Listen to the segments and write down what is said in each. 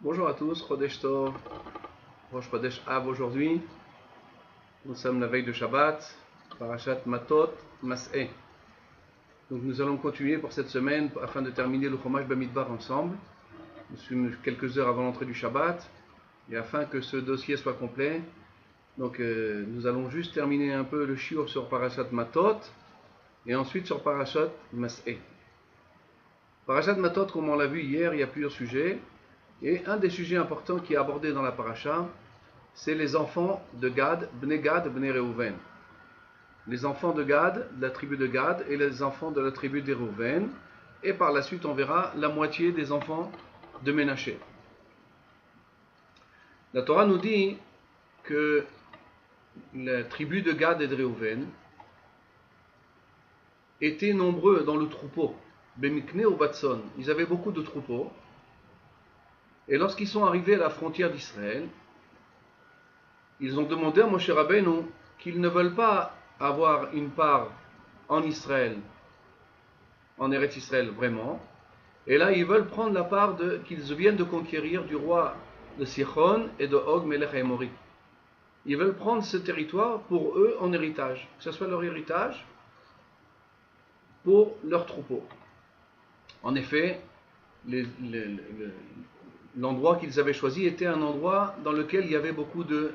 Bonjour à tous, Chodesh Tov, Rosh Chodesh Av aujourd'hui. Nous sommes la veille de Shabbat, Parashat Matot Mas'eh. Donc nous allons continuer pour cette semaine afin de terminer le Chumash Bamidbar ensemble. Nous sommes quelques heures avant l'entrée du Shabbat et afin que ce dossier soit complet. Donc nous allons juste terminer un peu le shiur sur Parashat Matot et ensuite sur Parashat Mas'eh. Parashat Matot, comme on l'a vu hier, il y a plusieurs sujets. Et un des sujets importants qui est abordé dans la paracha, c'est les enfants de Gad, Bnei Reuven. Les enfants de Gad, de la tribu de Gad, et les enfants de la tribu de Reuven. Et par la suite, on verra la moitié des enfants de Ménaché. La Torah nous dit que la tribu de Gad et de Reuven étaient nombreux dans le troupeau. Bemikne ou Batson. Ils avaient beaucoup de troupeaux. Et lorsqu'ils sont arrivés à la frontière d'Israël, ils ont demandé à Moshe Rabbeinu qu'ils ne veulent pas avoir une part en Israël, en Eretz Israël vraiment. Et là, ils veulent prendre la part qu'ils viennent de conquérir du roi de Sichon et de Og Melech Haemori. Ils veulent prendre ce territoire pour eux en héritage, que ce soit leur héritage pour leur troupeau. En effet, l'endroit qu'ils avaient choisi était un endroit dans lequel il y avait beaucoup de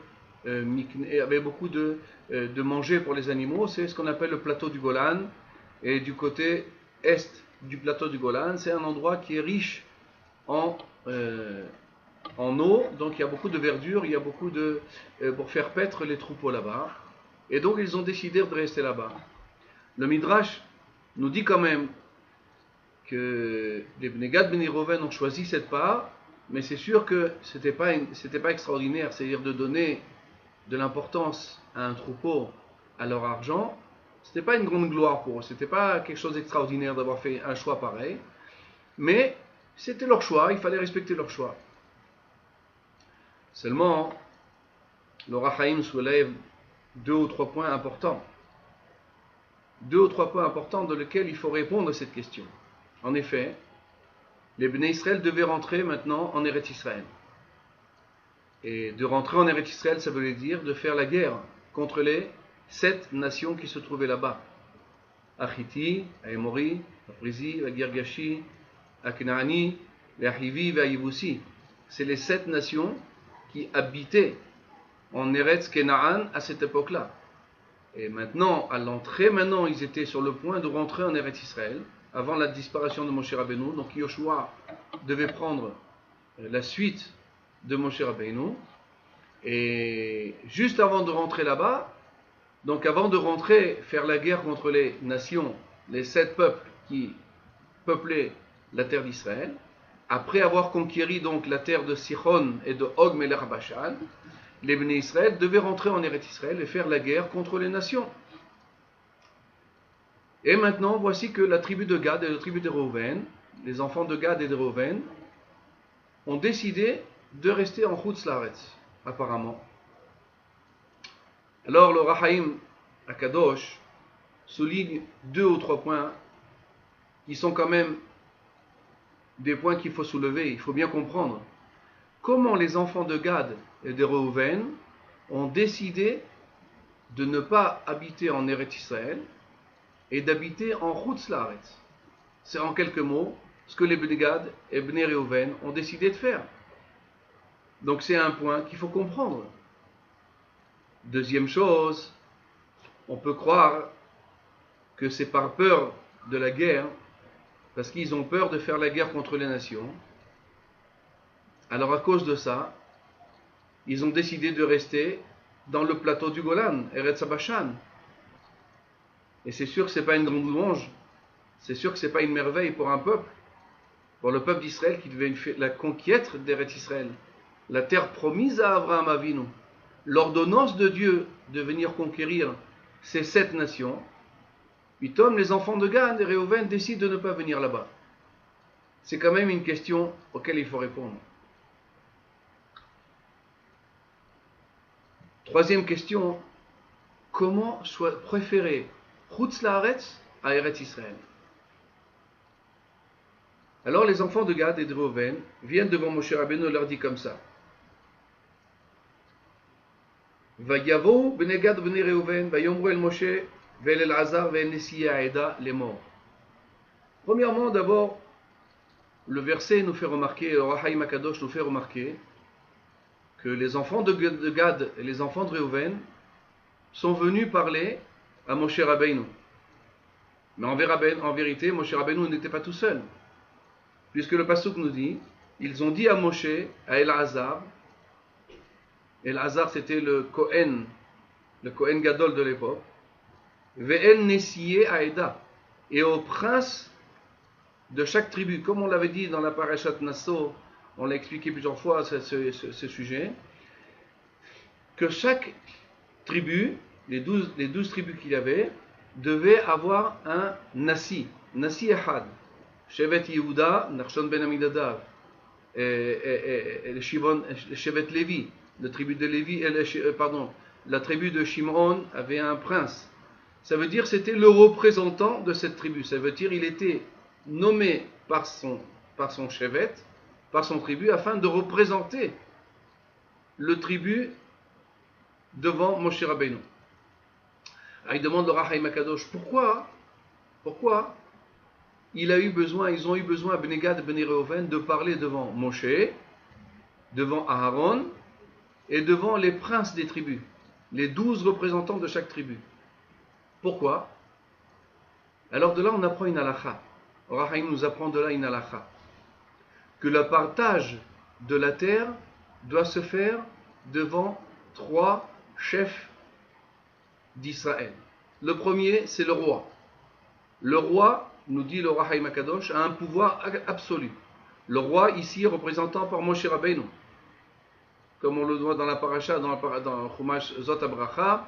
manger pour les animaux. C'est ce qu'on appelle le plateau du Golan. Et du côté est du plateau du Golan, c'est un endroit qui est riche en eau. Donc il y a beaucoup de verdure, il y a beaucoup pour faire paître les troupeaux là-bas. Et donc ils ont décidé de rester là-bas. Le Midrash nous dit quand même que les Bnei Gad, Bnei Reuven ont choisi cette part, mais c'est sûr que c'était pas extraordinaire, c'est-à-dire de donner de l'importance à un troupeau, à leur argent. C'était pas une grande gloire pour eux, c'était pas quelque chose d'extraordinaire d'avoir fait un choix pareil, mais c'était leur choix, il fallait respecter leur choix. Seulement, le Rachaim soulève deux ou trois points importants dans lesquels il faut répondre à cette question. En effet, les Bnei Israël devaient rentrer maintenant en Eretz Israël. Et de rentrer en Eretz Israël, ça voulait dire de faire la guerre contre les 7 nations qui se trouvaient là-bas. Achiti, Aémori, Aprizi, Agirgashi, Aknaani, Ahivi, Ayivusi. C'est les 7 nations qui habitaient en Eretz Kenaan à cette époque-là. Et maintenant, à l'entrée, ils étaient sur le point de rentrer en Eretz Israël, avant la disparition de Moshe Rabbeinu. Donc Yoshua devait prendre la suite de Moshe Rabbeinu. Et juste avant de rentrer là-bas, donc avant de rentrer faire la guerre contre les nations, les 7 peuples qui peuplaient la terre d'Israël, après avoir conquéri donc la terre de Sichon et de Og Melech Bashan, les Bnei Israël devaient rentrer en Eretz Israël et faire la guerre contre les nations. Et maintenant, voici que la tribu de Gad et la tribu de Reuven, les enfants de Gad et de Reuven, ont décidé de rester en Chutz Laaretz, apparemment. Alors le Rachaim Akadosh souligne 2 ou 3 points qui sont quand même des points qu'il faut soulever, il faut bien comprendre. Comment les enfants de Gad et de Reuven ont décidé de ne pas habiter en Eretz Israël et d'habiter en Chutz Laaretz. C'est en quelques mots ce que les Bnei Gad et Bnei Reuven ont décidé de faire. Donc c'est un point qu'il faut comprendre. Deuxième chose, on peut croire que c'est par peur de la guerre, parce qu'ils ont peur de faire la guerre contre les nations. Alors à cause de ça, ils ont décidé de rester dans le plateau du Golan, Eretz Bashan. Et c'est sûr que ce n'est pas une grande louange, c'est sûr que ce n'est pas une merveille pour un peuple, pour le peuple d'Israël qui devait faire la conquête d'Eretz Israël, la terre promise à Abraham Avinu, l'ordonnance de Dieu de venir conquérir ces 7 nations. Puis les enfants de Gad et Reuven décident de ne pas venir là-bas. C'est quand même une question auquel il faut répondre. Troisième question, comment préférer Chutz Laaretz à Eretz Israël? Alors les enfants de Gad et de Reuven viennent devant Moshe Rabbeinu et leur dit comme ça. Vayavo bnei Gad bnei Reuven vayomru el Moshe ve'el Elazar ve'el Nesiye Aeda les morts. Premièrement, d'abord, le verset nous fait remarquer, le Rahaïm Akadosh nous fait remarquer que les enfants de Gad et les enfants de Reuven sont venus parler à Moshe Rabbeinu. Mais en vérité, Moshe Rabbeinu n'était pas tout seul. Puisque le pasuk nous dit, ils ont dit à Moshe, à Elazar, Elazar c'était le Kohen Gadol de l'époque, Ve'el Nesiye Aeda, et au prince de chaque tribu. Comme on l'avait dit dans la Parashat Nasso, on l'a expliqué plusieurs fois ce sujet, que chaque tribu, les 12 tribus qu'il y avait, devait avoir un Nasi Ehad. Shevet Yehuda, Nachshon ben Amminadav, Shevet Lévi, la tribu de Lévi, la tribu de Shimon avait un prince. Ça veut dire c'était le représentant de cette tribu. Ça veut dire il était nommé par son Shevet, par son tribu, afin de représenter le tribu devant Moshe Rabbeinu. Alors il demande le Rahaïm Akadosh, pourquoi ils ont eu besoin, Bnei Gad et Bnei Reuven, de parler devant Moshe, devant Aaron, et devant les princes des tribus, les 12 représentants de chaque tribu. Pourquoi? Alors de là, on apprend une halakha. Rahaïm nous apprend de là une halakha. Que le partage de la terre doit se faire devant 3 chefs d'Israël. Le premier, c'est le roi. Le roi, nous dit le Rahaïm Akadosh, a un pouvoir absolu. Le roi, ici, représentant par Moshe Rabbeinu. Comme on le voit dans la paracha, dans Chumash Zot HaBracha,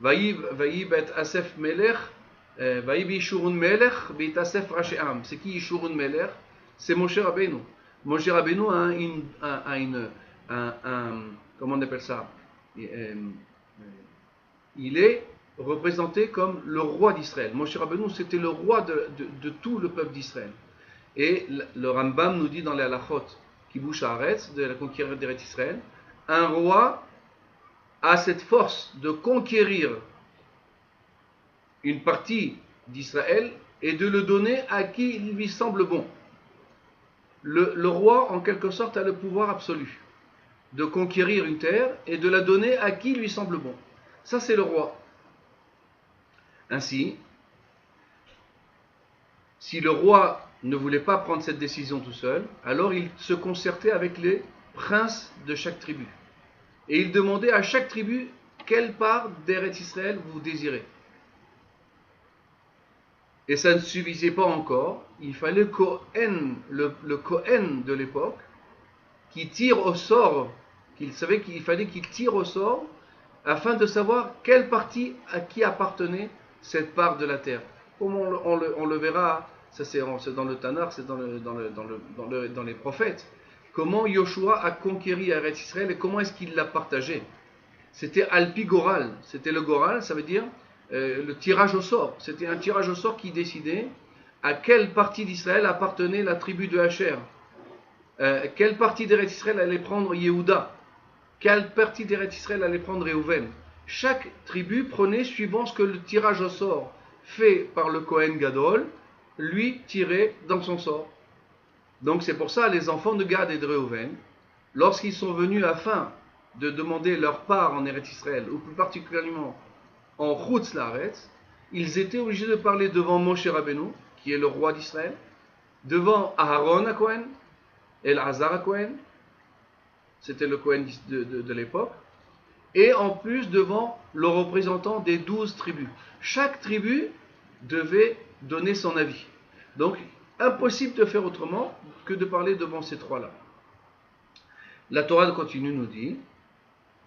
Vayi bet Asef Melech, Vayi Yishurun Melech, bet Asef Rashe'am. C'est qui Yishurun Melech? C'est Moshe Rabbeinu. Moshe Rabbeinu a comment on appelle ça? Il est représenté comme le roi d'Israël. Moshe Rabbeinu, c'était le roi de tout le peuple d'Israël. Et le Rambam nous dit dans les halachot, Kibush Haaretz, de la conquête d'Eretz Israël, un roi a cette force de conquérir une partie d'Israël et de le donner à qui il lui semble bon. Le roi, en quelque sorte, a le pouvoir absolu de conquérir une terre et de la donner à qui lui semble bon. Ça, c'est le roi. Ainsi, si le roi ne voulait pas prendre cette décision tout seul, alors il se concertait avec les princes de chaque tribu. Et il demandait à chaque tribu quelle part d'Eretz Israël vous désirez. Et ça ne suffisait pas encore, il fallait le Kohen de l'époque, qui tire au sort, qu'il savait qu'il fallait qu'il tire au sort, afin de savoir quelle partie à qui appartenait cette part de la terre. Comme on le verra, ça c'est dans le Tanakh, c'est dans les prophètes, comment Yoshua a conquéri Eretz Israël et comment est-ce qu'il l'a partagé. C'était Alpi Goral, c'était le Goral, ça veut dire le tirage au sort. C'était un tirage au sort qui décidait à quelle partie d'Israël appartenait la tribu de Asher, quelle partie d'Eretz Israël allait prendre Yehuda, quelle partie d'Eretz Israël allait prendre Reuven. Chaque tribu prenait suivant ce que le tirage au sort fait par le Kohen Gadol, lui tirait dans son sort. Donc c'est pour ça les enfants de Gad et de Reuven, lorsqu'ils sont venus afin de demander leur part en Eretz Israël, ou plus particulièrement en Chutz Laaretz, ils étaient obligés de parler devant Moshe Rabbeinu, qui est le roi d'Israël, devant Aaron à Kohen, Elazar à Kohen, c'était le Kohen de l'époque, et en plus devant le représentant des 12 tribus. Chaque tribu devait donner son avis. Donc, impossible de faire autrement que de parler devant ces trois-là. La Torah continue, nous dit,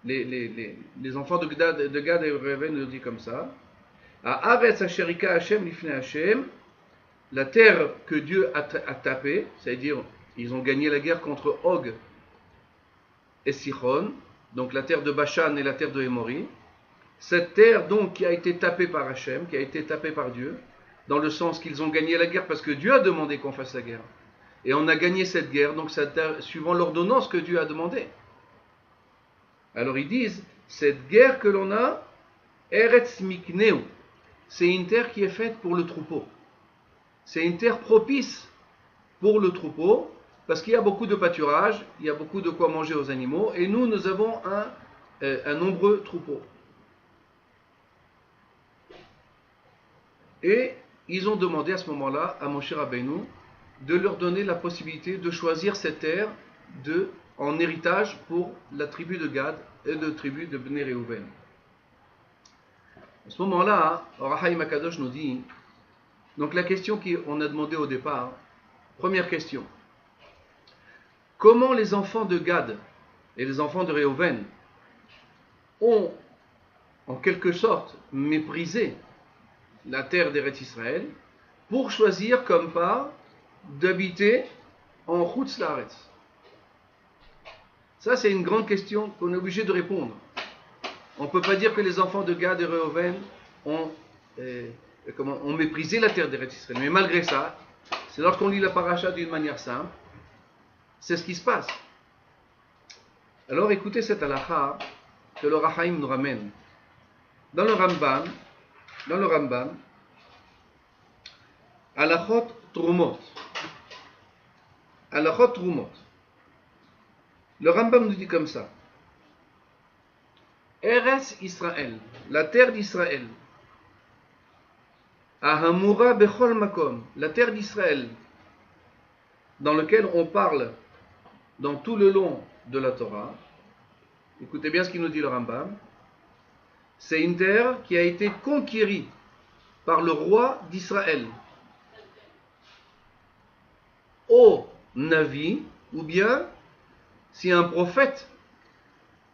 les enfants de Gad et Reuven nous dit comme ça, à Aretz Asherika Hashem Lifnei Hashem, la terre que Dieu a tapée, c'est-à-dire ils ont gagné la guerre contre Og et Sichon, donc la terre de Bashan et la terre de Hémori. Cette terre donc qui a été tapée par Hachem, qui a été tapée par Dieu, dans le sens qu'ils ont gagné la guerre parce que Dieu a demandé qu'on fasse la guerre. Et on a gagné cette guerre, donc suivant l'ordonnance que Dieu a demandé. Alors ils disent, cette guerre que l'on a, Eretz Mikneu, c'est une terre qui est faite pour le troupeau. C'est une terre propice pour le troupeau, parce qu'il y a beaucoup de pâturage, il y a beaucoup de quoi manger aux animaux, et nous avons un nombreux troupeau. Et ils ont demandé à ce moment-là à Moshe Rabbeinu de leur donner la possibilité de choisir cette terre en héritage pour la tribu de Gad et la tribu de Bnei Reuven. À ce moment-là, Or HaChaim HaKadosh nous dit, donc la question qu'on a demandé au départ, première question, comment les enfants de Gad et les enfants de Reuven ont en quelque sorte méprisé la terre d'Eretz Israël pour choisir comme part d'habiter en Chutz Laaretz. Ça, c'est une grande question qu'on est obligé de répondre. On ne peut pas dire que les enfants de Gad et Reuven ont méprisé la terre d'Eretz Israël. Mais malgré ça, c'est lorsqu'on lit la paracha d'une manière simple, c'est ce qui se passe. Alors écoutez cette halakha que le Rachaim nous ramène. Dans le Rambam, Halachot Trumot. Halachot Trumot. Le Rambam nous dit comme ça. Eretz Israël, la terre d'Israël. Ahamura Bechol Makom, la terre d'Israël, dans laquelle on parle dans tout le long de la Torah. Écoutez bien ce qu'il nous dit le Rambam. C'est une terre qui a été conquérie par le roi d'Israël. Au Navi, ou bien si un prophète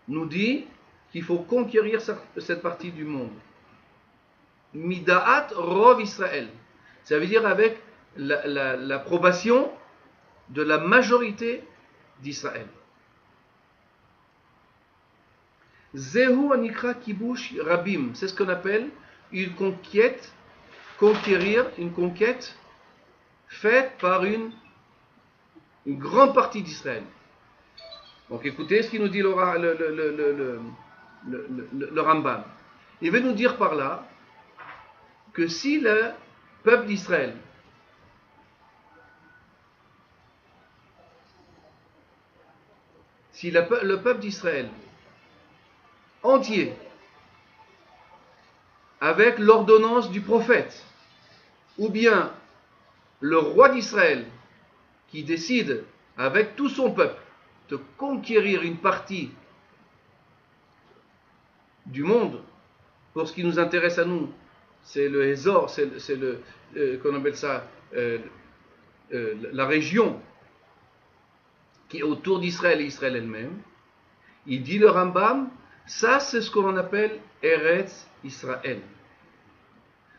nous dit qu'il faut conquérir cette partie du monde. Midaat Rov Israël. Ça veut dire avec l'approbation de la majorité d'Israël. Zehu Anikra Kibush Rabim. C'est ce qu'on appelle une conquête, conquérir, une conquête faite par une grande partie d'Israël. Donc écoutez ce qu'il nous dit le Rambam. Il veut nous dire par là que si le peuple d'Israël le peuple d'Israël entier, avec l'ordonnance du prophète, ou bien le roi d'Israël qui décide avec tout son peuple de conquérir une partie du monde, pour ce qui nous intéresse à nous, c'est le Hezor, c'est le qu'on appelle ça la région qui est autour d'Israël et Israël elle-même. Il dit le Rambam, ça c'est ce qu'on appelle Eretz Israël.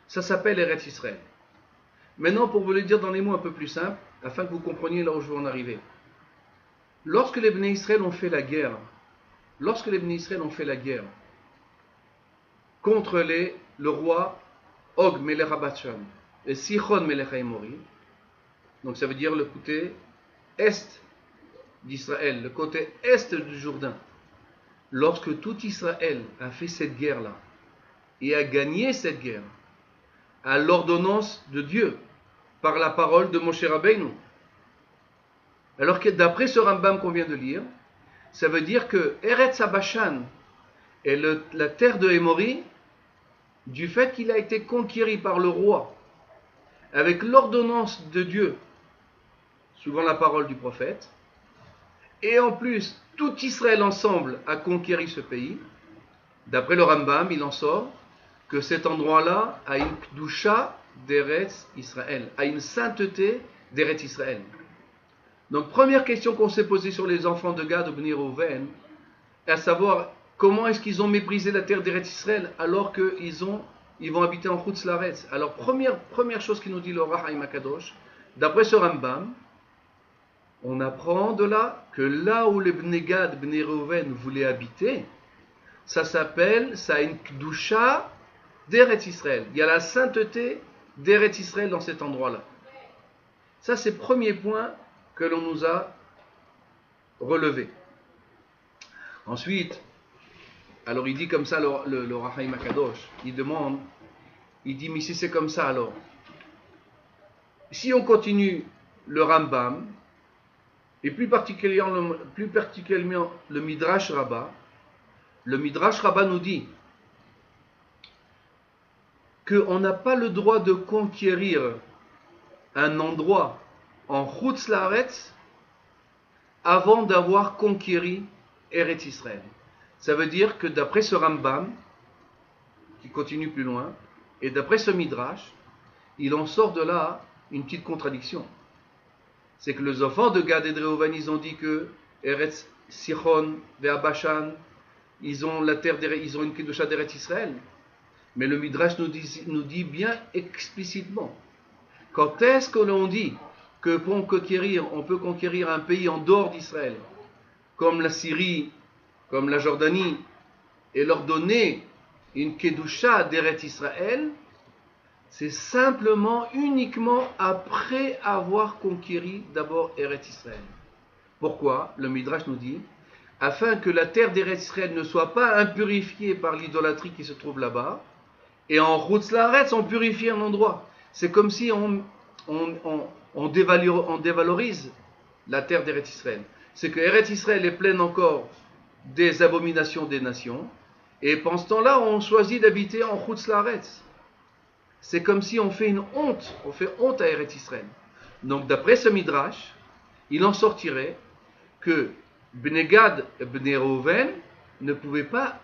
Ça s'appelle Eretz Israël. Maintenant, pour vous le dire dans les mots un peu plus simples, afin que vous compreniez là où je veux en arriver. Lorsque les Bnei Israël ont fait la guerre, contre le roi Og Melech HaBatshan et Sichon Melech HaEmori, donc ça veut dire le côté est d'Israël, le côté est du Jourdain, lorsque tout Israël a fait cette guerre-là et a gagné cette guerre à l'ordonnance de Dieu par la parole de Moshe Rabbeinu, alors que d'après ce Rambam qu'on vient de lire, ça veut dire que Eretz HaBashan est la terre de Émori, du fait qu'il a été conquéri par le roi avec l'ordonnance de Dieu, suivant la parole du prophète, et en plus tout Israël ensemble a conquéri ce pays. D'après le Rambam, il en sort que cet endroit-là a une kdusha d'Eretz Israël, a une sainteté d'Eretz Israël. Donc première question qu'on s'est posée sur les enfants de Gad ou Bnei Reuven, à savoir comment est-ce qu'ils ont méprisé la terre d'Eretz Israël alors qu'ils vont habiter en Chutz Laaretz. Alors première chose qu'il nous dit le Rachaim HaKadosh, d'après ce Rambam, on apprend de là que là où les Bnei Gad, Bnei Reuven voulaient habiter, ça a une kdusha d'Eretz Israël. Il y a la sainteté d'Eretz Israël dans cet endroit-là. Ça c'est premier point que l'on nous a relevés. Ensuite, alors il dit comme ça le Rahaim Akadosh, il demande, il dit, mais si c'est comme ça alors, si on continue le Rambam, et plus particulièrement le Midrash Rabbah nous dit qu'on n'a pas le droit de conquérir un endroit en Chutz Laaretz avant d'avoir conquéri Eretz Israël. Ça veut dire que d'après ce Rambam, qui continue plus loin, et d'après ce Midrash, il en sort de là une petite contradiction. C'est que les enfants de Gad et de Reuven, ils ont dit que Eretz Sichon ve'Abashan, ils ont la terre, ils ont une kedusha d'Eretz Israël. Mais le Midrash nous dit bien explicitement, quand est-ce que l'on dit que pour on peut conquérir un pays en dehors d'Israël, comme la Syrie, comme la Jordanie, et leur donner une kedusha d'Eretz Israël, c'est simplement, uniquement après avoir conquéri d'abord Eretz Israël. Pourquoi? Le Midrash nous dit, afin que la terre d'Eretz Israël ne soit pas impurifiée par l'idolâtrie qui se trouve là-bas, et en Chutz Laaretz, on purifie un endroit. C'est comme si on dévalorise la terre d'Eretz Israël. C'est que Eretz Israël est pleine encore des abominations des nations, et pendant ce temps-là, on choisit d'habiter en Chutz Laaretz. C'est comme si on fait honte à Eretz Israël. Donc d'après ce Midrash, il en sortirait que Bnei Gad et Bnei Reuven ne pouvaient pas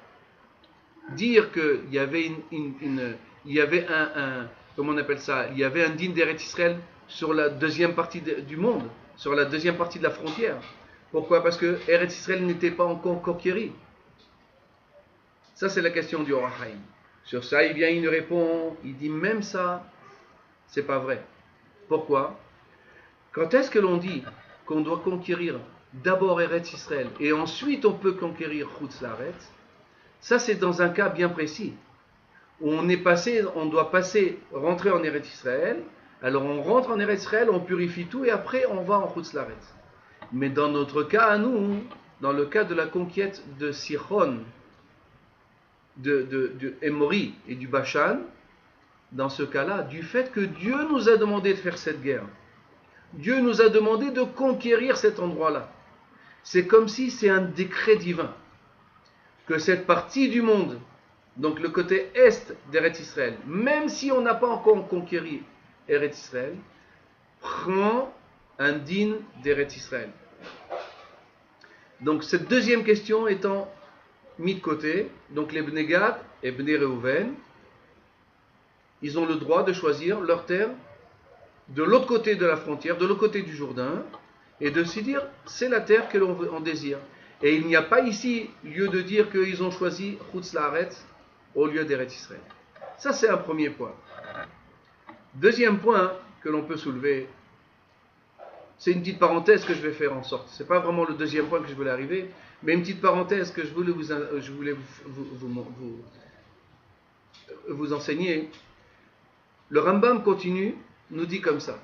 dire qu'il y avait il y avait comment on appelle ça, il y avait un din d'Eretz Israël sur la deuxième partie du monde, sur la deuxième partie de la frontière. Pourquoi? Parce que Eretz Israël n'était pas encore conquéri. Ça c'est la question du Or HaChaim. Sur ça, il nous répond, il dit même ça, c'est pas vrai. Pourquoi? Quand est-ce que l'on dit qu'on doit conquérir d'abord Eretz Israël et ensuite on peut conquérir Chutz Laaretz? Ça c'est dans un cas bien précis, où on doit rentrer en Eretz Israël, alors on rentre en Eretz Israël, on purifie tout et après on va en Chutz Laaretz. Mais dans notre cas à nous, dans le cas de la conquête de Sichon, de Émori et du Bashan, dans ce cas-là, du fait que Dieu nous a demandé de faire cette guerre, Dieu nous a demandé de conquérir cet endroit-là. C'est comme si c'est un décret divin, que cette partie du monde, donc le côté est d'Eretz Israël, même si on n'a pas encore conquéri Eretz Israël, prend un din d'Eretz Israël. Donc cette deuxième question étant mis de côté, donc les Bnei Gad et Bnei Reuven, ils ont le droit de choisir leur terre de l'autre côté de la frontière, de l'autre côté du Jourdain, et de se dire, c'est la terre que l'on désire. Et il n'y a pas ici lieu de dire qu'ils ont choisi Chutz Laaretz au lieu d'Eretz Israël. Ça c'est un premier point. Deuxième point que l'on peut soulever, c'est une petite parenthèse que je vais faire en sorte. C'est pas vraiment le deuxième point que je voulais arriver, mais une petite parenthèse que je voulais vous enseigner. Le Rambam continue, nous dit comme ça.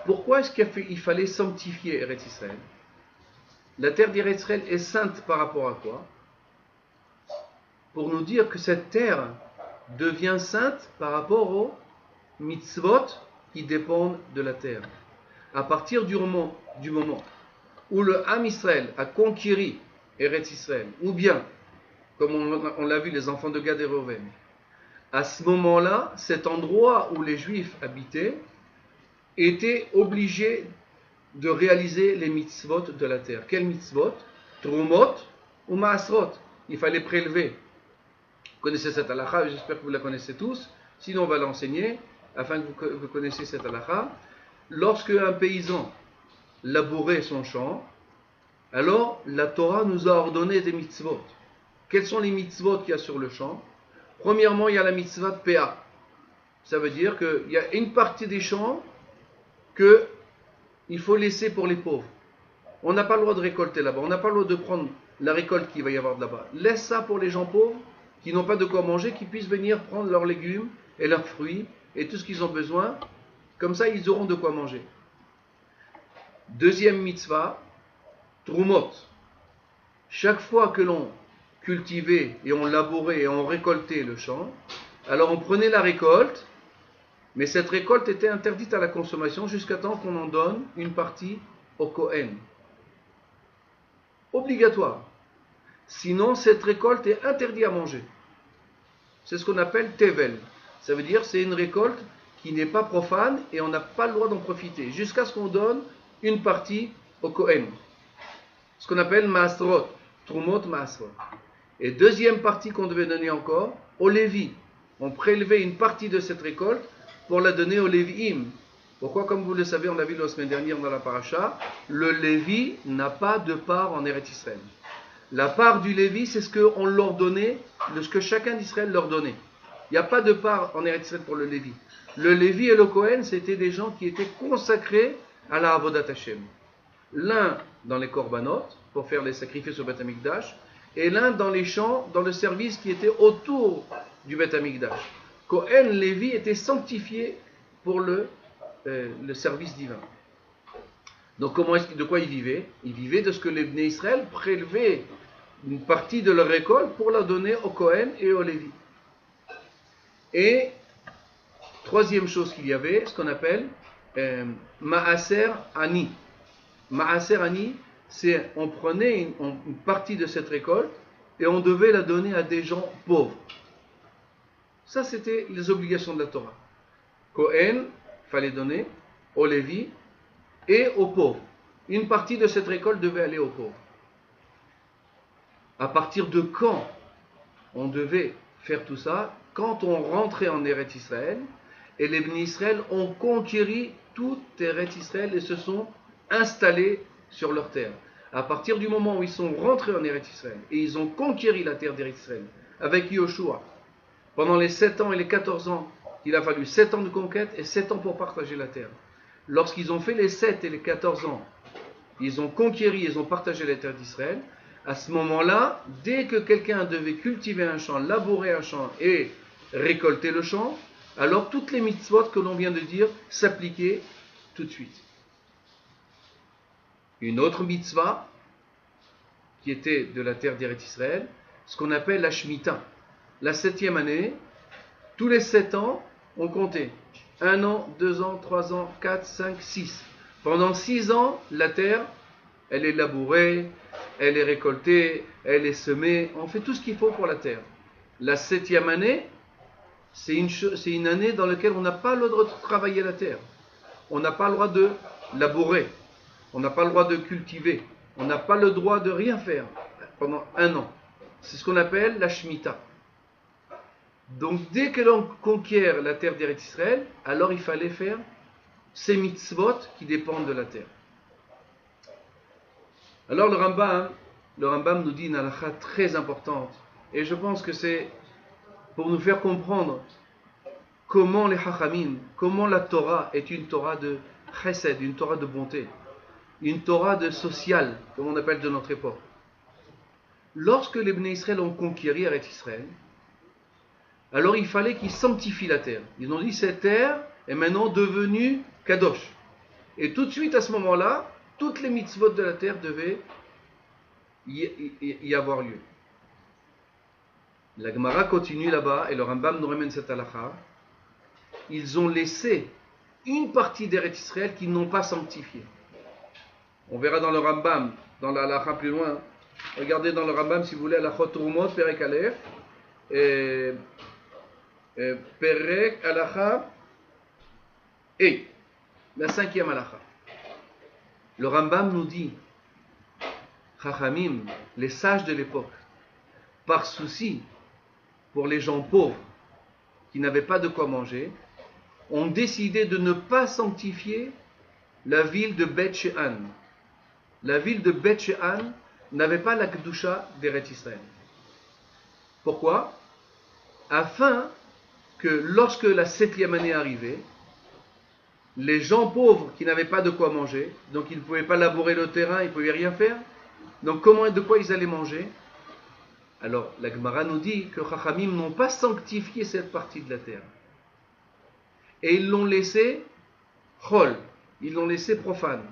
Pourquoi est-ce qu'il fallait sanctifier Eretz Israël? La terre d'Eretz Israël est sainte par rapport à quoi? Pour nous dire que cette terre devient sainte par rapport aux mitzvot qui dépendent de la terre. À partir du moment où le Ham Israël a conquéri Eretz Israël, ou bien, comme on l'a vu, les enfants de Gad et Reuven, à ce moment-là, cet endroit où les Juifs habitaient était obligé de réaliser les mitzvot de la terre. Quels mitzvot? Trumot ou Maasrot. Il fallait prélever. Vous connaissez cette halakha, j'espère que vous la connaissez tous. Sinon, on va l'enseigner, afin que vous connaissiez cette halakha. Lorsque un paysan labourait son champ, alors la Torah nous a ordonné des mitzvot. Quels sont les mitzvot qu'il y a sur le champ? Premièrement, il y a la mitzvah de Péa. Ça veut dire qu'il y a une partie des champs qu'il faut laisser pour les pauvres. On n'a pas le droit de récolter là-bas. On n'a pas le droit de prendre la récolte qu'il va y avoir là-bas. Laisse ça pour les gens pauvres qui n'ont pas de quoi manger, qui puissent venir prendre leurs légumes et leurs fruits et tout ce qu'ils ont besoin. Comme ça, ils auront de quoi manger. Deuxième mitzvah, Trumot. Chaque fois que l'on cultivait et on labourait et on récoltait le champ, alors on prenait la récolte, mais cette récolte était interdite à la consommation jusqu'à temps qu'on en donne une partie au Kohen. Obligatoire. Sinon, cette récolte est interdite à manger. C'est ce qu'on appelle Tevel. Ça veut dire c'est une récolte qui n'est pas profane et on n'a pas le droit d'en profiter jusqu'à ce qu'on donne une partie au Kohen. Ce qu'on appelle Maasrot, Trumot Maasrot. Et deuxième partie qu'on devait donner encore, au Lévi. On prélevait une partie de cette récolte pour la donner au Lévi'im. Pourquoi? Comme vous le savez, on l'a vu la semaine dernière dans la paracha, le Lévi n'a pas de part en Eretz Israël. La part du Lévi, c'est ce qu'on leur donnait, ce que chacun d'Israël leur donnait. Il n'y a pas de part en Eretz Israël pour le Lévi. Le Lévi et le Kohen, c'était des gens qui étaient consacrés à la Avodat Hashem. L'un dans les korbanot, pour faire les sacrifices au Beth Amikdash, et l'un dans les champs, dans le service qui était autour du Beth Amikdash. Kohen, Lévi étaient sanctifiés pour le service divin. Donc de quoi ils vivaient? Ils vivaient de ce que les Bnei Israël prélevaient une partie de leur récolte pour la donner au Kohen et au Lévi. Et troisième chose qu'il y avait, ce qu'on appelle Maaser Ani. Maaser Ani, c'est on prenait une partie de cette récolte et on devait la donner à des gens pauvres. Ça, c'était les obligations de la Torah. Kohen, il fallait donner au Lévi et aux pauvres. Une partie de cette récolte devait aller aux pauvres. À partir de quand on devait faire tout ça? Quand on rentrait en Eretz Israël, et les Bnei Israël ont conquéri tout Eretz Israël et se sont installés sur leur terre. À partir du moment où ils sont rentrés en Eretz Israël, et ils ont conquéri la terre d'Eretz Israël, avec Yoshua, pendant les 7 ans et les 14 ans, il a fallu 7 ans de conquête et 7 ans pour partager la terre. Lorsqu'ils ont fait les 7 et les 14 ans, ils ont conquéri, ils ont partagé la terre d'Israël. À ce moment-là, dès que quelqu'un devait cultiver un champ, labourer un champ et récolter le champ, alors toutes les mitzvot que l'on vient de dire s'appliquaient tout de suite. Une autre mitzvah, qui était de la terre d'Eretz Israël, ce qu'on appelle la Shemitah. La 7e année, tous les 7 ans, on comptait. 1 an, 2 ans, 3 ans, 4, 5, 6. Pendant 6 ans, la terre, elle est labourée, elle est récoltée, elle est semée. On fait tout ce qu'il faut pour la terre. La 7e année, c'est une année dans laquelle on n'a pas le droit de travailler la terre. On n'a pas le droit de labourer. On n'a pas le droit de cultiver. On n'a pas le droit de rien faire pendant 1 an. C'est ce qu'on appelle la Shemitah. Donc dès que l'on conquiert la terre d'Eretz Israël, alors il fallait faire ces mitzvot qui dépendent de la terre. Alors le Rambam nous dit une halakha très importante, et je pense que c'est pour nous faire comprendre comment les Chachamim, comment la Torah est une Torah de chesed, une Torah de bonté, une Torah de social, comme on appelle de notre époque. Lorsque les Bnei Israël ont conquéri Eretz Israël, alors il fallait qu'ils sanctifient la terre. Ils ont dit cette terre est maintenant devenue kadosh. Et tout de suite à ce moment-là, toutes les mitzvot de la terre devaient y avoir lieu. La Gemara continue là-bas et le Rambam nous ramène cette halakha. Ils ont laissé une partie d'Eretz Israël qu'ils n'ont pas sanctifiée. On verra dans le Rambam, dans la halakha plus loin. Regardez dans le Rambam si vous voulez, halachot Trumot, Perek Aleph, Perek halakha et la 5e halakha. Le Rambam nous dit, Chachamim, les sages de l'époque, par souci pour les gens pauvres qui n'avaient pas de quoi manger, ont décidé de ne pas sanctifier la ville de Beth She'an. La ville de Beth She'an n'avait pas la Kedusha d'Eretz Israël. Pourquoi? Afin que lorsque la 7e année arrivait, les gens pauvres qui n'avaient pas de quoi manger, donc ils ne pouvaient pas labourer le terrain, ils ne pouvaient rien faire, donc comment et de quoi ils allaient manger? Alors la Gemara nous dit que Chachamim n'ont pas sanctifié cette partie de la terre. Et ils l'ont laissé chol, ils l'ont laissé profane.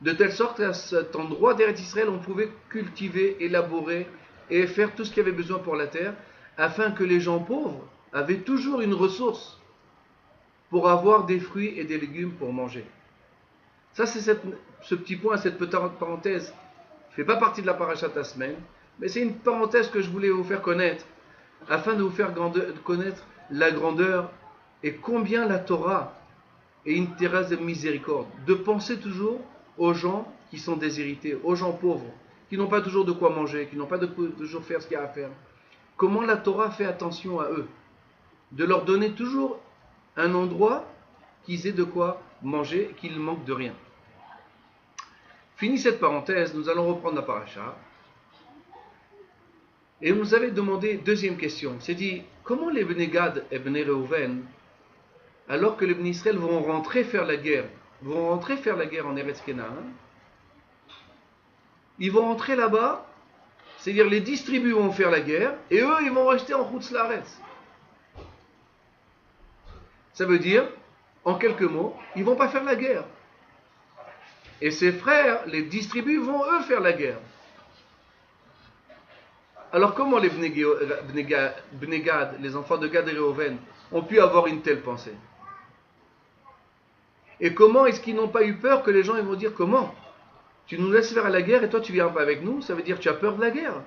de telle sorte qu'à cet endroit d'Eretz Israël, on pouvait cultiver, élaborer et faire tout ce qu'il y avait besoin pour la terre, afin que les gens pauvres avaient toujours une ressource pour avoir des fruits et des légumes pour manger. Ça, c'est ce petit point, cette petite parenthèse, qui ne fait pas partie de la paracha de la semaine, mais c'est une parenthèse que je voulais vous faire connaître, afin de vous faire connaître la grandeur et combien la Torah est une terrasse de miséricorde, de penser toujours aux gens qui sont déshérités, aux gens pauvres, qui n'ont pas toujours de quoi manger, qui n'ont pas de quoi toujours faire ce qu'il y a à faire. Comment la Torah fait attention à eux, de leur donner toujours un endroit qu'ils aient de quoi manger, qu'ils ne manquent de rien. Fini cette parenthèse, nous allons reprendre la paracha. Et vous nous avez demandé deuxième question, c'est dit, comment les Bnei Gad et Bnei Reuven, alors que les Bnei Israël vont rentrer faire la guerre en Eretz Kenaan, ils vont rentrer là-bas, c'est-à-dire les 10 tribus vont faire la guerre, et eux, ils vont rester en Chutz La'aretz. Ça veut dire, en quelques mots, ils ne vont pas faire la guerre. Et ses frères, les 10 tribus, vont eux faire la guerre. Alors comment les Bnei Gad, les enfants de Gad et Reuven, ont pu avoir une telle pensée? Et comment est-ce qu'ils n'ont pas eu peur que les gens ils vont dire, comment tu nous laisses faire la guerre et toi tu viens pas avec nous? Ça veut dire que tu as peur de la guerre.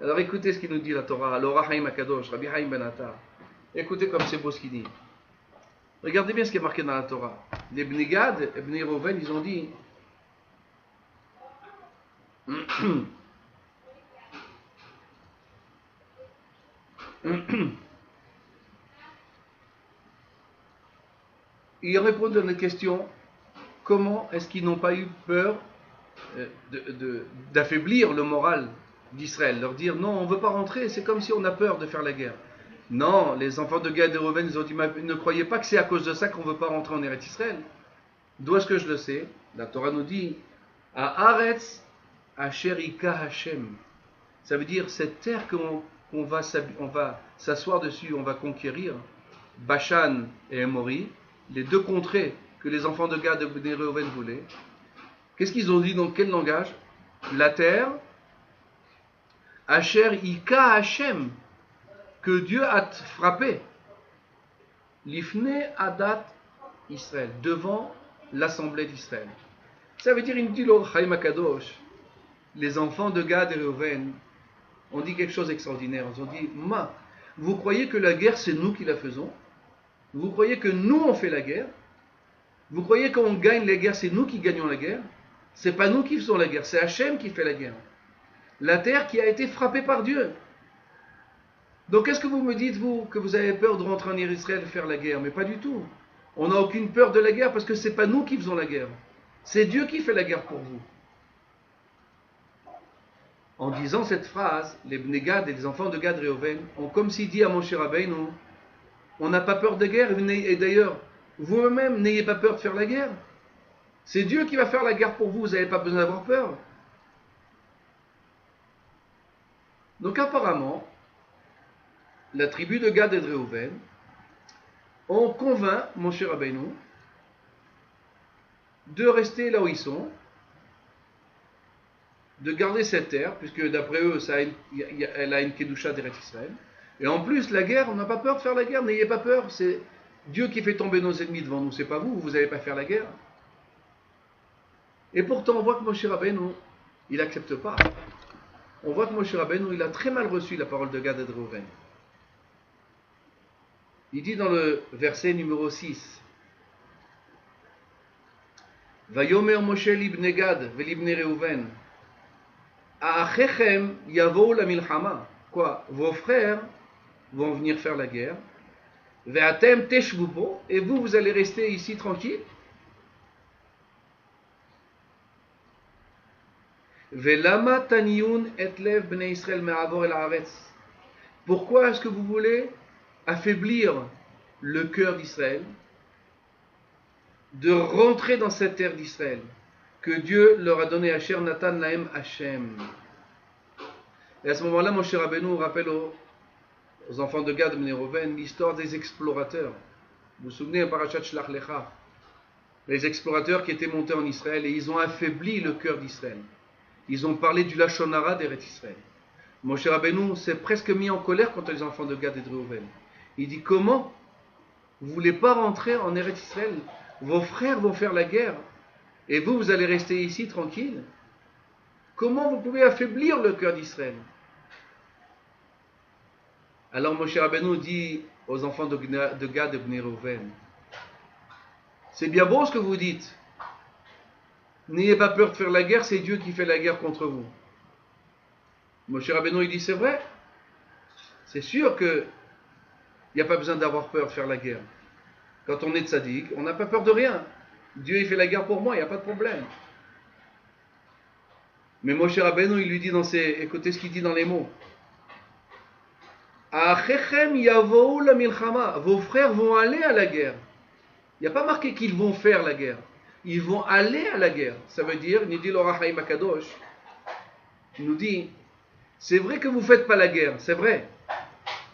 Alors écoutez ce qu'il nous dit la Torah, l'Ora Haim Akadosh, Rabbi Haim Ben Attar. Écoutez comme c'est beau ce qu'il dit. Regardez bien ce qui est marqué dans la Torah. Les Bnei Gad et Bnei Reuven, ils ont dit ils répondent à notre question, comment est-ce qu'ils n'ont pas eu peur d'affaiblir le moral d'Israël, leur dire non, on ne veut pas rentrer, c'est comme si on a peur de faire la guerre. Non, les enfants de Gad et Reuven, ils ont dit, ne croyez pas que c'est à cause de ça qu'on ne veut pas rentrer en Eretz Israël. D'où est-ce que je le sais? La Torah nous dit, à Aretz Asher Ika Hashem. Ça veut dire cette terre qu'on va s'asseoir dessus, on va conquérir, Bashan et Emori, les deux contrées que les enfants de Gad et Bnei Reuven voulaient. Qu'est-ce qu'ils ont dit dans quel langage? La terre, Asher Ika Hashem, que Dieu a frappé, Lifne Adat Israël, devant l'assemblée d'Israël. Ça veut dire, il nous dit le Chaim Akadosh, les enfants de Gad et Reuven ont dit quelque chose d'extraordinaire. Ils ont dit, vous croyez que la guerre c'est nous qui la faisons? Vous croyez que nous on fait la guerre? Vous croyez qu'on gagne la guerre, c'est nous qui gagnons la guerre? C'est pas nous qui faisons la guerre, c'est Hachem qui fait la guerre. La terre qui a été frappée par Dieu. Donc est-ce que vous me dites, vous, que vous avez peur de rentrer en Israël et faire la guerre? Mais pas du tout. On n'a aucune peur de la guerre parce que c'est pas nous qui faisons la guerre. C'est Dieu qui fait la guerre pour vous. En disant cette phrase, les Bnei Gad et les enfants de Gad et Reuven ont comme s'il dit à Moshe Rabbeinu, on n'a pas peur de guerre, et d'ailleurs, vous-même n'ayez pas peur de faire la guerre. C'est Dieu qui va faire la guerre pour vous, vous n'avez pas besoin d'avoir peur. Donc apparemment, la tribu de Gad et de Reuven ont convaincu Moshe Rabbeinu de rester là où ils sont, de garder cette terre, puisque d'après eux, elle a une Kedusha d'Eretz Israël. Et en plus, la guerre, on n'a pas peur de faire la guerre, n'ayez pas peur, c'est Dieu qui fait tomber nos ennemis devant nous, c'est pas vous, vous n'allez pas faire la guerre. Et pourtant, on voit que Moshe Rabbeinu, il n'accepte pas. On voit que Moshe Rabbeinu, il a très mal reçu la parole de Gad et de Reuven. Il dit dans le verset numéro 6, Vayomer Moshe libne Gad velibne Reuven, Aachechem yavou la milchama. Quoi? Vos frères vont venir faire la guerre. Ve'atem teshvu po, et vous, vous allez rester ici tranquille. Ve'lama taniyun et lev bnei Israël me'avor el haaretz. Pourquoi est-ce que vous voulez affaiblir le cœur d'Israël, de rentrer dans cette terre d'Israël que Dieu leur a donné? Asher Natan Lahem Hashem. Et à ce moment-là, Moshe Rabbeinu rappelle aux enfants de Gad et Bnei Reuven l'histoire des explorateurs. Vous vous souvenez, en Parashat Shlach Lecha, les explorateurs qui étaient montés en Israël, et ils ont affaibli le cœur d'Israël. Ils ont parlé du Lachon Hara d'Eretz Israël. Moshe Rabbeinu s'est presque mis en colère contre les enfants de Gad et de Reuven. Il dit, comment vous ne voulez pas rentrer en Eretz Israël? Vos frères vont faire la guerre, et vous, vous allez rester ici tranquille. Comment vous pouvez affaiblir le cœur d'Israël? Alors Moshe Rabbeinu dit aux enfants de Gad et de Reuven, c'est bien bon ce que vous dites. N'ayez pas peur de faire la guerre, c'est Dieu qui fait la guerre contre vous. Moshe Rabbeinu il dit, c'est vrai. C'est sûr qu'il n'y a pas besoin d'avoir peur de faire la guerre. Quand on est tzaddik, on n'a pas peur de rien. Dieu il fait la guerre pour moi, il n'y a pas de problème. Mais Moshe Rabbeinu il lui dit écoutez ce qu'il dit dans les mots. Achechem yavou la milchama. Vos frères vont aller à la guerre. Il n'y a pas marqué qu'ils vont faire la guerre. Ils vont aller à la guerre. Ça veut dire, nous dit l'Or HaChaim HaKadosh, il nous dit, c'est vrai que vous ne faites pas la guerre, c'est vrai.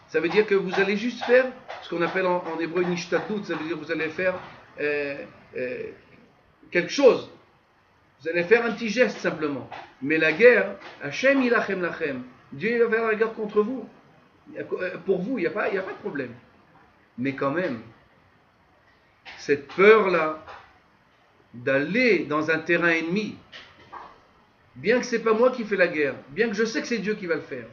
Ça veut dire que vous allez juste faire ce qu'on appelle en hébreu une ishtatut, ça veut dire que vous allez faire quelque chose. Vous allez faire un petit geste simplement. Mais la guerre, Hashem ilachem lachem, Dieu il va faire la guerre contre vous. Pour vous, il n'y a pas de problème. Mais quand même, cette peur-là, d'aller dans un terrain ennemi, bien que ce n'est pas moi qui fais la guerre, bien que je sais que c'est Dieu qui va le faire,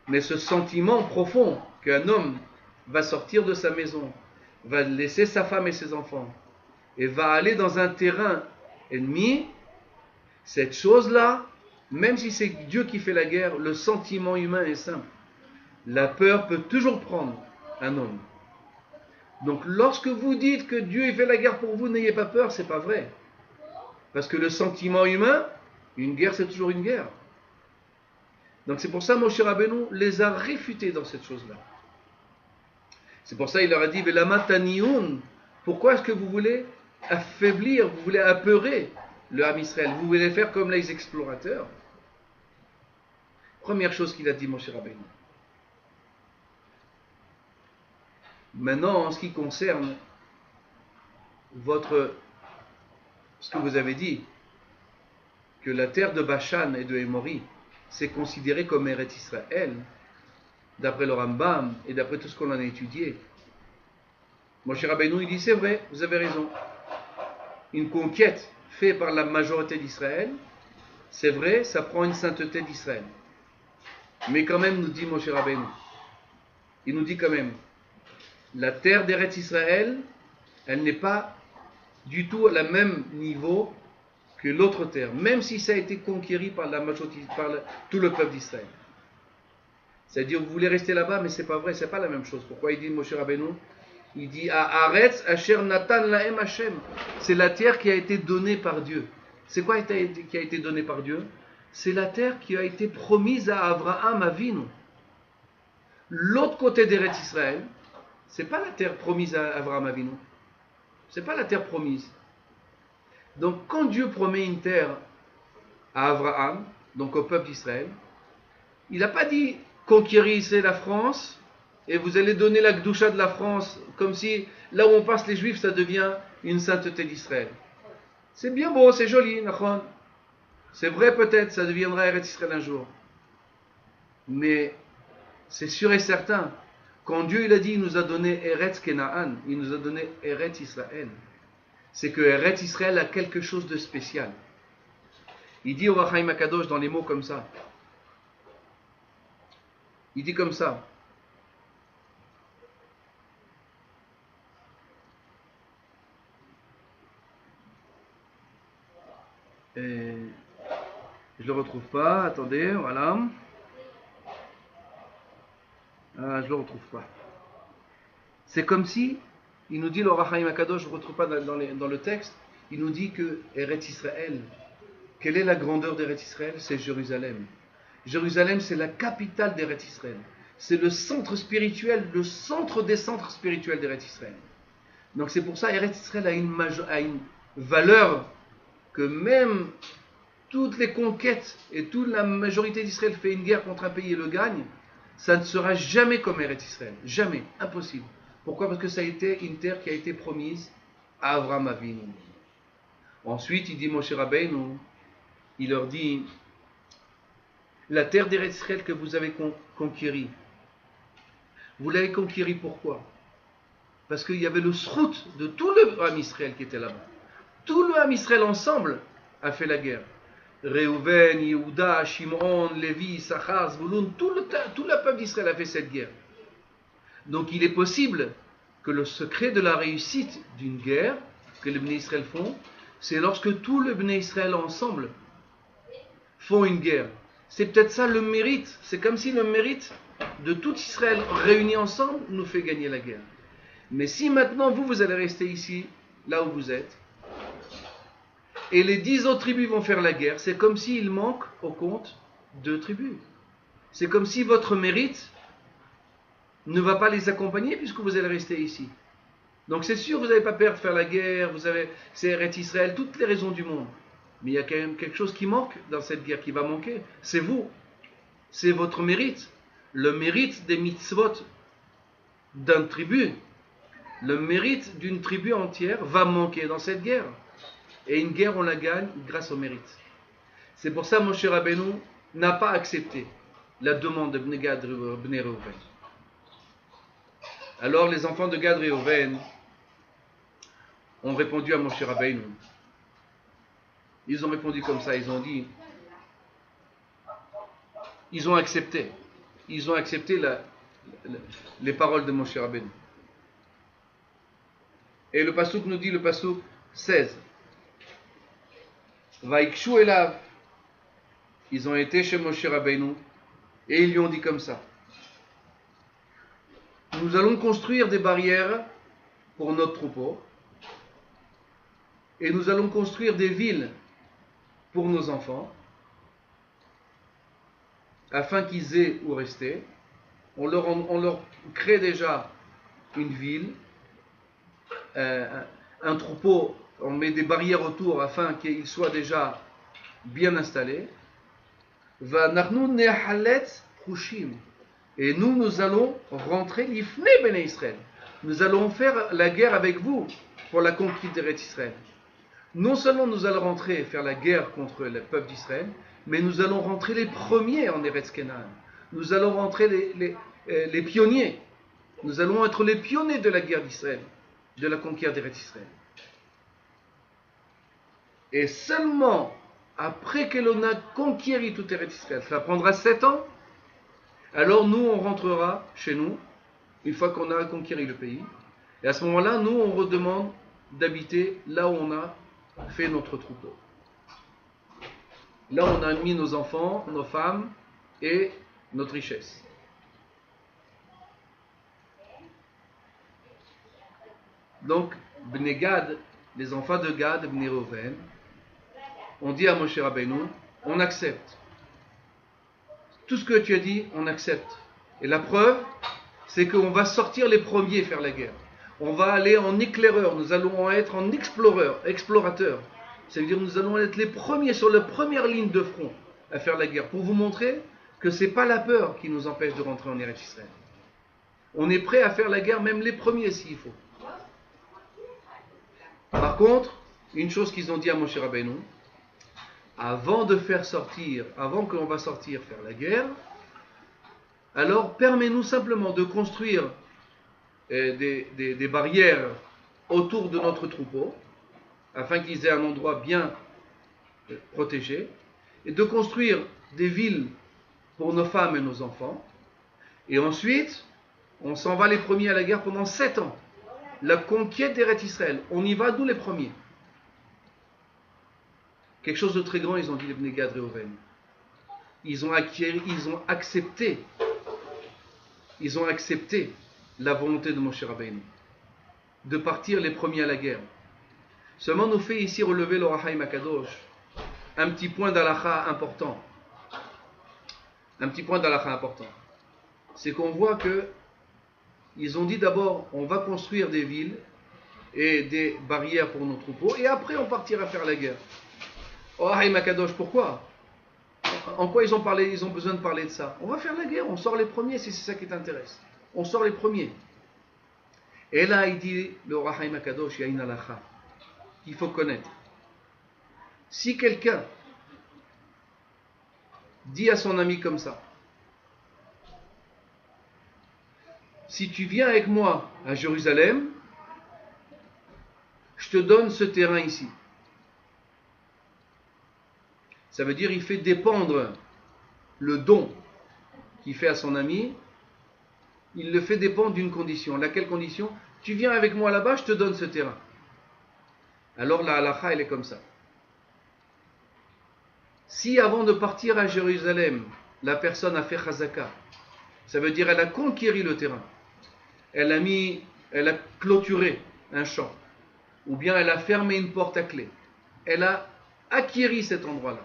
mais ce sentiment profond qu'un homme va sortir de sa maison, va laisser sa femme et ses enfants, et va aller dans un terrain ennemi, cette chose-là, même si c'est Dieu qui fait la guerre, le sentiment humain est simple. La peur peut toujours prendre un homme. Donc lorsque vous dites que Dieu fait la guerre pour vous, n'ayez pas peur, c'est pas vrai. Parce que le sentiment humain, une guerre c'est toujours une guerre. Donc c'est pour ça Moshe Rabbeinu les a réfutés dans cette chose-là. C'est pour ça il leur a dit, Velama taniyun, pourquoi est-ce que vous voulez affaiblir, vous voulez apeurer le Ham Israël, vous voulez faire comme les explorateurs? Première chose qu'il a dit Moshe Rabbeinu. Maintenant, en ce qui concerne ce que vous avez dit, que la terre de Bashan et de Émori, c'est considéré comme Eretz Israël, d'après le Rambam et d'après tout ce qu'on en a étudié. Moshe Rabbeinu, il dit, c'est vrai, vous avez raison. Une conquête faite par la majorité d'Israël, c'est vrai, ça prend une sainteté d'Israël. Mais quand même, nous dit Moshe Rabbeinu, il nous dit quand même, la terre d'Eretz Israël, elle n'est pas du tout à la même niveau que l'autre terre, même si ça a été conquéri par la majorité, tout le peuple d'Israël. C'est-à-dire, vous voulez rester là-bas, mais c'est pas vrai, c'est pas la même chose. Pourquoi il dit Moshe Rabbeinu? Il dit Haaretz Asher Natan Lahem Hashem. C'est la terre qui a été donnée par Dieu. C'est quoi qui a été donnée par Dieu? C'est la terre qui a été promise à Abraham Avinu. L'autre côté d'Eretz Israël, c'est pas la terre promise à Abraham Avinu. C'est pas la terre promise. Donc quand Dieu promet une terre à Abraham, donc au peuple d'Israël, il n'a pas dit conquérissez la France et vous allez donner la Gdoucha de la France comme si là où on passe les Juifs ça devient une sainteté d'Israël. C'est bien beau, c'est joli, Nachon. C'est vrai peut-être, ça deviendra Eretz Israël un jour. Mais c'est sûr et certain, quand Dieu il a dit, il nous a donné Eretz Kenaan, il nous a donné Eretz Israël, c'est que Eretz Israël a quelque chose de spécial. Il dit au Or HaChaim HaKadosh dans les mots comme ça. Il dit comme ça. Et je ne le retrouve pas, attendez, voilà. Ah, je ne le retrouve pas. C'est comme si, il nous dit, le Or HaChaim HaKadosh, je ne le retrouve pas dans le texte, il nous dit que Eretz Israël, quelle est la grandeur d'Eretz Israël? C'est Jérusalem. Jérusalem, c'est la capitale d'Eretz Israël. C'est le centre spirituel, le centre des centres spirituels d'Eretz Israël. Donc c'est pour ça Eretz Israël a une valeur que même toutes les conquêtes et toute la majorité d'Israël fait une guerre contre un pays et le gagne, ça ne sera jamais comme Eretz Israël. Jamais. Impossible. Pourquoi? Parce que ça a été une terre qui a été promise à Abraham Avinu. Ensuite, il dit Moshe Rabbeinu, il leur dit, la terre d'Eretz Israël que vous avez conquérie, vous l'avez conquérie pourquoi? Parce qu'il y avait le srout de tout le Ham Israël qui était là-bas. Tout le Ham Israël ensemble a fait la guerre. Réhouven, Yehuda, Shimon, Lévi, Issachar, Zvouloun, tout le peuple d'Israël a fait cette guerre. Donc il est possible que le secret de la réussite d'une guerre que les Bnei Israël font, c'est lorsque tout le Bnei Israël ensemble font une guerre. C'est peut-être ça le mérite. C'est comme si le mérite de tout Israël réuni ensemble nous fait gagner la guerre. Mais si maintenant vous allez rester ici, là où vous êtes, et les 10 autres tribus vont faire la guerre, c'est comme s'il manque au compte 2 tribus. C'est comme si votre mérite ne va pas les accompagner puisque vous allez rester ici. Donc c'est sûr, vous n'allez pas perdre faire la guerre, c'est Eretz Israël, toutes les raisons du monde. Mais il y a quand même quelque chose qui manque dans cette guerre, qui va manquer. C'est vous. C'est votre mérite. Le mérite des mitzvot d'une tribu, le mérite d'une tribu entière va manquer dans cette guerre. Et une guerre, on la gagne grâce au mérite. C'est pour ça que Moshe Rabbeinu n'a pas accepté la demande de Bnei Gad et Bnei Reuven. Alors les enfants de Gad et Reuven ont répondu à Moshe Rabbeinu. Ils ont répondu comme ça, ils ont dit, ils ont accepté les paroles de Moshe Rabbeinu. Et le passouk nous dit, le passouk 16, Vaikshu elav, ils ont été chez Moshe Rabbeinu et ils lui ont dit comme ça, nous allons construire des barrières pour notre troupeau et nous allons construire des villes pour nos enfants afin qu'ils aient où rester. On leur crée déjà une ville, un troupeau, on met des barrières autour afin qu'ils soient déjà bien installés. Et nous allons rentrer l'ifne Bnei Israël. Nous allons faire la guerre avec vous pour la conquête d'Eretz Israël. Non seulement nous allons rentrer faire la guerre contre le peuple d'Israël, mais nous allons rentrer les premiers en Eretz Canaan. Nous allons rentrer les pionniers. Nous allons être les pionniers de la guerre d'Israël, de la conquête d'Eretz Israël. Et seulement après que l'on a conquéri tout Eretz Israël, ça prendra 7 ans, alors nous on rentrera chez nous, une fois qu'on a conquéri le pays. Et à ce moment-là, nous on redemande d'habiter là où on a fait notre troupeau. Là on a mis nos enfants, nos femmes et notre richesse. Donc, Bnei Gad, les enfants de Gad, Bnei Reuven, on dit à Moshe Rabbeinu, on accepte. Tout ce que tu as dit, on accepte. Et la preuve, c'est qu'on va sortir les premiers faire la guerre. On va aller en éclaireur, nous allons être en explorateur. Ça veut dire que nous allons être les premiers sur la première ligne de front à faire la guerre, pour vous montrer que ce n'est pas la peur qui nous empêche de rentrer en Eretz Israël. On est prêt à faire la guerre, même les premiers s'il faut. Par contre, une chose qu'ils ont dit à Moshe Rabbeinu, avant qu'on va sortir faire la guerre, alors permets-nous simplement de construire des barrières autour de notre troupeau, afin qu'ils aient un endroit bien protégé, et de construire des villes pour nos femmes et nos enfants. Et ensuite, on s'en va les premiers à la guerre pendant 7 ans. La conquête d'Eretz Israël, on y va nous les premiers. Quelque chose de très grand, ils ont dit les Bnei Gad Reuven. Ils ont accepté la volonté de Moshe Rabbeinu de partir les premiers à la guerre. Seulement nous fait ici relever le Rahaim Akadosh un petit point d'halakha important. C'est qu'on voit que ils ont dit d'abord on va construire des villes et des barrières pour nos troupeaux et après on partira faire la guerre. Oh, Rahaim Akadosh, pourquoi? En quoi ils ont besoin de parler de ça? On va faire la guerre, on sort les premiers si c'est ça qui t'intéresse. On sort les premiers. Et là il dit le Rahaim Akadosh, il y a une halakha qu'il faut connaître. Si quelqu'un dit à son ami comme ça, si tu viens avec moi à Jérusalem, je te donne ce terrain ici. Ça veut dire il fait dépendre le don qu'il fait à son ami, il le fait dépendre d'une condition. Laquelle condition? Tu viens avec moi là-bas, je te donne ce terrain. Alors la halakha, elle est comme ça. Si avant de partir à Jérusalem, la personne a fait chazaka, ça veut dire elle a conquéri le terrain, elle a clôturé un champ, ou bien elle a fermé une porte à clé, elle a acquéri cet endroit-là.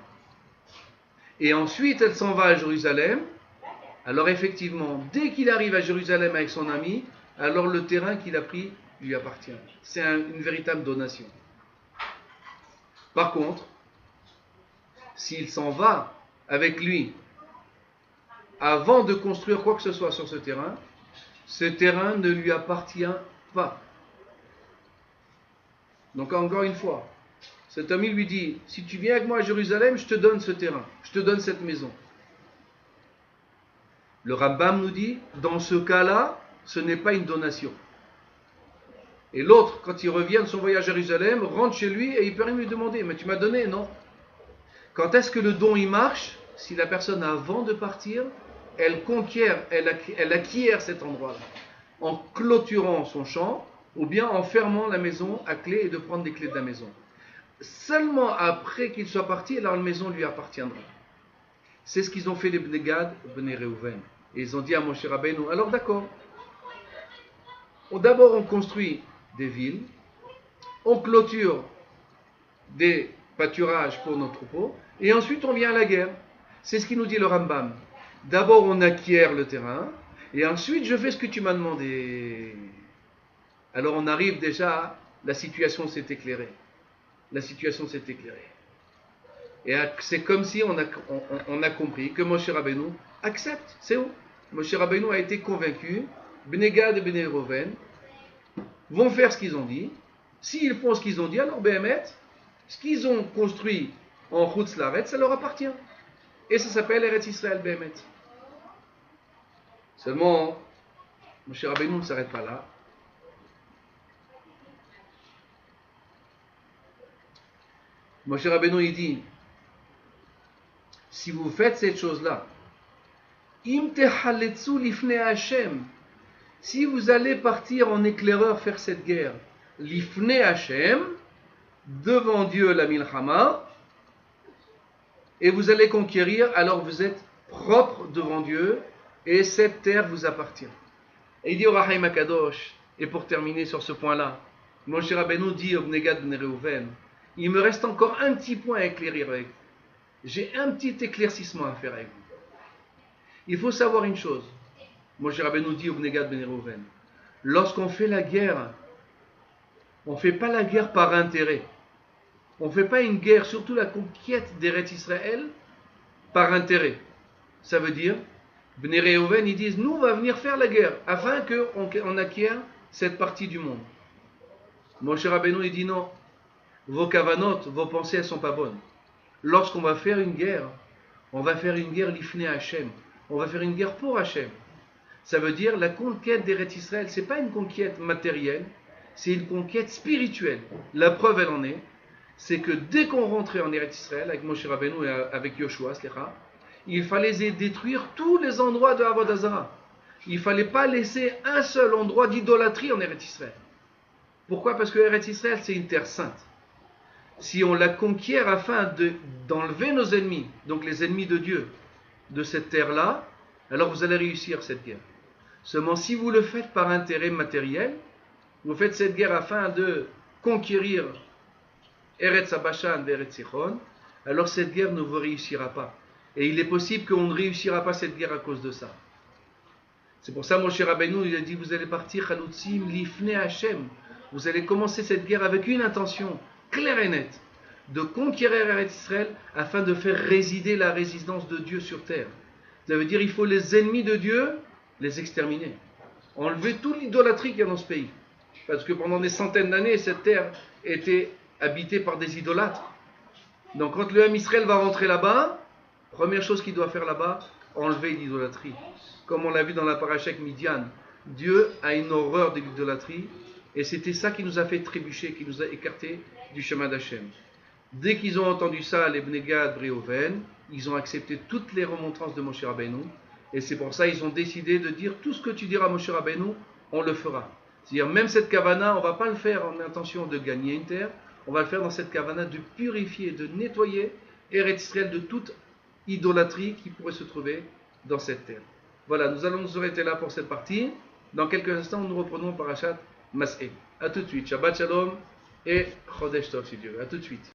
Et ensuite elle s'en va à Jérusalem, alors effectivement, dès qu'il arrive à Jérusalem avec son ami, alors le terrain qu'il a pris lui appartient. C'est une véritable donation. Par contre, s'il s'en va avec lui avant de construire quoi que ce soit sur ce terrain ne lui appartient pas. Donc encore une fois, cet ami lui dit, si tu viens avec moi à Jérusalem, je te donne ce terrain, je te donne cette maison. Le Rambam nous dit, dans ce cas-là, ce n'est pas une donation. Et l'autre, quand il revient de son voyage à Jérusalem, rentre chez lui et il peut rien lui demander, mais tu m'as donné, non? Quand est-ce que le don il marche? Si la personne, avant de partir, elle conquiert, elle acquiert cet endroit-là, en clôturant son champ, ou bien en fermant la maison à clé et de prendre des clés de la maison. Seulement après qu'il soit parti, alors la maison lui appartiendra. C'est ce qu'ils ont fait les Bnei Gad, Bnei Reuven. Et ils ont dit à Moshe Rabbeinu, alors d'accord, d'abord on construit des villes, on clôture des pâturages pour nos troupeaux, et ensuite on vient à la guerre. C'est ce qu'il nous dit le Rambam. D'abord on acquiert le terrain, et ensuite je fais ce que tu m'as demandé. Alors on arrive déjà, la situation s'est éclairée. La situation s'est éclairée. Et c'est comme si on a compris que Moshe Rabbeinu accepte, c'est où Moshe Rabbeinu a été convaincu, Bnei Gad et Bnei Reuven vont faire ce qu'ils ont dit. S'ils font ce qu'ils ont dit, alors Béhémet, ce qu'ils ont construit en Chutz La'aretz, ça leur appartient. Et ça s'appelle Eretz Israël Béhémet. Seulement, Moshe Rabbeinu ne s'arrête pas là. Moshe Rabbeinu il dit, si vous faites cette chose-là, im techaletzu lifnei Hashem, si vous allez partir en éclaireur faire cette guerre, lifnei Hashem, devant Dieu la milchama, et vous allez conquérir, alors vous êtes propre devant Dieu, et cette terre vous appartient. Et il dit au Rahaim Akadosh, et pour terminer sur ce point-là, Moshe Rabbeinu dit au Bnei Gad Bnei Reuven, il me reste encore un petit point à éclairer avec vous. J'ai un petit éclaircissement à faire avec vous. Il faut savoir une chose. Moshe Rabbeinu dit au Bnei Gad Bnei Reuven, lorsqu'on fait la guerre, on ne fait pas la guerre par intérêt. On ne fait pas une guerre, surtout la conquête d'Eretz Israël, par intérêt. Ça veut dire, Bnei Reuven, ils disent, nous, on va venir faire la guerre, afin qu'on acquiert cette partie du monde. Moshe Rabbeinu, il dit non, vos kavanot, vos pensées, elles ne sont pas bonnes. Lorsqu'on va faire une guerre, on va faire une guerre lifnei Hashem. On va faire une guerre pour Hashem. Ça veut dire, la conquête d'Eretz Israël, ce n'est pas une conquête matérielle, c'est une conquête spirituelle. La preuve, elle en est, c'est que dès qu'on rentrait en Eretz Israël, avec Moshe Rabbeinu et avec Yoshua, il fallait détruire tous les endroits de Avodah Zarah. Il ne fallait pas laisser un seul endroit d'idolâtrie en Eretz Israël. Pourquoi? Parce que Eretz Israël, c'est une terre sainte. Si on la conquiert afin d'enlever nos ennemis, donc les ennemis de Dieu, de cette terre-là, alors vous allez réussir cette guerre. Seulement, si vous le faites par intérêt matériel, vous faites cette guerre afin de conquérir Eretz Abashan et Eretz Sichon, alors cette guerre ne vous réussira pas. Et il est possible qu'on ne réussira pas cette guerre à cause de ça. C'est pour ça, Moshe Rabbeinu, il a dit, vous allez partir Chalutzim lifnei Hashem. Vous allez commencer cette guerre avec une intention claire et nette, de conquérir Eretz Israël afin de faire résider la résidence de Dieu sur terre. Ça veut dire qu'il faut les ennemis de Dieu les exterminer. Enlever toute l'idolâtrie qu'il y a dans ce pays. Parce que pendant des centaines d'années, cette terre était habitée par des idolâtres. Donc quand le Ham Israël va rentrer là-bas, première chose qu'il doit faire là-bas, enlever l'idolâtrie. Comme on l'a vu dans la paracha avec Midian, Dieu a une horreur de l'idolâtrie, et c'était ça qui nous a fait trébucher, qui nous a écartés du chemin d'Hachem. Dès qu'ils ont entendu ça, les Bnei Gad, Réhouven, ils ont accepté toutes les remontrances de Moshe Rabbeinu, et c'est pour ça qu'ils ont décidé de dire tout ce que tu diras Moshe Rabbeinu, on le fera. C'est-à-dire même cette kavana, on ne va pas le faire en intention de gagner une terre, on va le faire dans cette kavana de purifier, de nettoyer Eretz Israël de toute idolâtrie qui pourrait se trouver dans cette terre. Voilà, nous allons nous arrêter là pour cette partie. Dans quelques instants, nous reprenons Parashat Mas'é. A tout de suite. Shabbat Shalom et Chodesh Tov si Dieu. A tout de suite.